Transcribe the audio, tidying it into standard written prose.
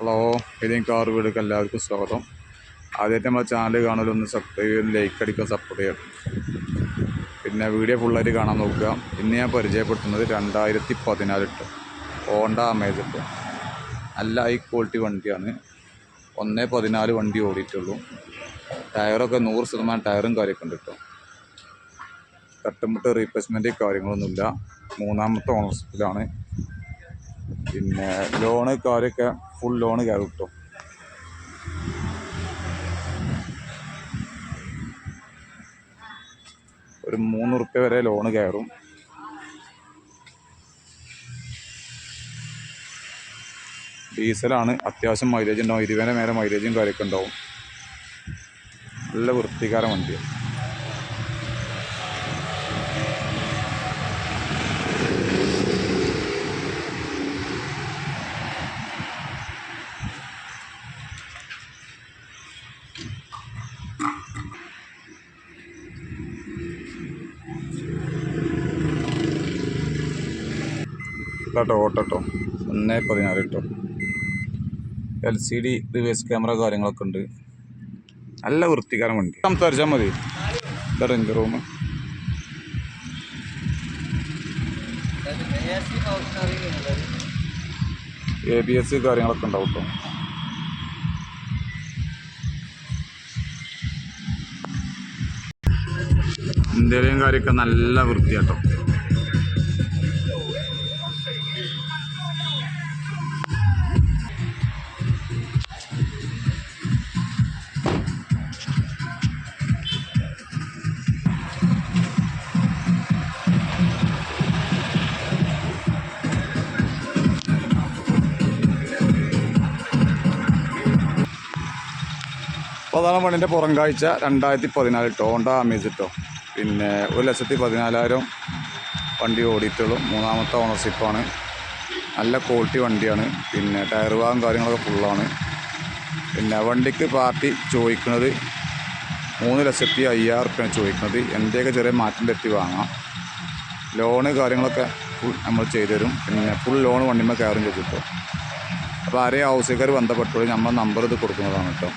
Hello, ഏതെങ്കിലും car വീടുക്ക് എല്ലാവർക്കും സ്വാഗതം. ആദ്യമായിട്ട് നമ്മുടെ ചാനൽ കാണലൊന്ന് സബ്സ്ക്രൈബ് ചെയ്ത് ലൈക്ക് അടിക്കാൻ സപ്പോർട്ട് ചെയ്യണം. പിന്നെ വീഡിയോ ഫുള്ളായിട്ട് കാണാൻ നോക്കുക. ഇന്ന് ഞാൻ പരിചയപ്പെടുത്തുന്നത് 2014 ഹോണ്ട അമേസ് നല്ല ഹൈ ക്വാളിറ്റി വണ്ടിയാണ്. 1.14 വണ്ടി ഓടിയിട്ടുള്ളൂ. ടയറൊക്കെ 100% ടയറും കാര്യമൊക്കെ ഉണ്ട് കേട്ടോ. തട്ടുമുട്ട് റീപ്ലേസ്മെൻറ്റ് കാര്യങ്ങളൊന്നുമില്ല. 3ാമത്തെ ഓണർഷിപ്പിലാണ്. പിന്നെ ലോണ് കാര്യമൊക്കെ ഫുൾ ലോണ് കയറും കിട്ടും. ഒരു 3 റുപ്യ വരെ ലോണ് കയറും. ഡീസലാണ്. അത്യാവശ്യം മൈലേജ് ഉണ്ടാവും. 20 മേലെ മൈലേജും കാര്യമൊക്കെ ഉണ്ടാവും. നല്ല വൃത്തികാര വണ്ടിയാണ്. കേട്ടോ ഓട്ടോ 1.14 കേട്ടോ. LCD റിവേഴ്സ് ക്യാമറ കാര്യങ്ങളൊക്കെ ഉണ്ട്. നല്ല വൃത്തികാരം വണ്ടി. സംസാരിച്ചാൽ മതി. ഇതാണ് എൻ്റെ റൂം. ABS കാര്യങ്ങളൊക്കെ ഉണ്ടാവും കേട്ടോ. ഇന്ത്യയിലെയും കാര്യമൊക്കെ നല്ല വൃത്തിയാട്ടോ. അപ്പോൾ അതാണ് വണ്ടിൻ്റെ പുറം കാഴ്ച. 2014 ഹോണ്ട അമേസ് കേട്ടോ. പിന്നെ 1,14,000 വണ്ടി ഓടിയിട്ടുള്ളൂ. 3ാമത്തെ ഓണർഷിപ്പാണ്. നല്ല ക്വാളിറ്റി വണ്ടിയാണ്. പിന്നെ ടയർ ഭാഗം കാര്യങ്ങളൊക്കെ ഫുള്ളാണ്. പിന്നെ വണ്ടിക്ക് പാർട്ടി ചോദിക്കുന്നത് 3,05,000 റുപ്യാണ് ചോദിക്കുന്നത്. എൻ്റെയൊക്കെ ചെറിയ മാറ്റം തെറ്റി വാങ്ങാം. ലോണ് കാര്യങ്ങളൊക്കെ ഫുൾ നമ്മൾ ചെയ്തു തരും. പിന്നെ ഫുൾ ലോൺ വണ്ടിമ്മ കയറും ചെയ്തിട്ടോ. അപ്പോൾ ആരെയും ആവശ്യക്കാർ ബന്ധപ്പെട്ടോളൂ. നമ്മൾ നമ്പർ ഇത് കൊടുക്കുന്നതാണ് കേട്ടോ.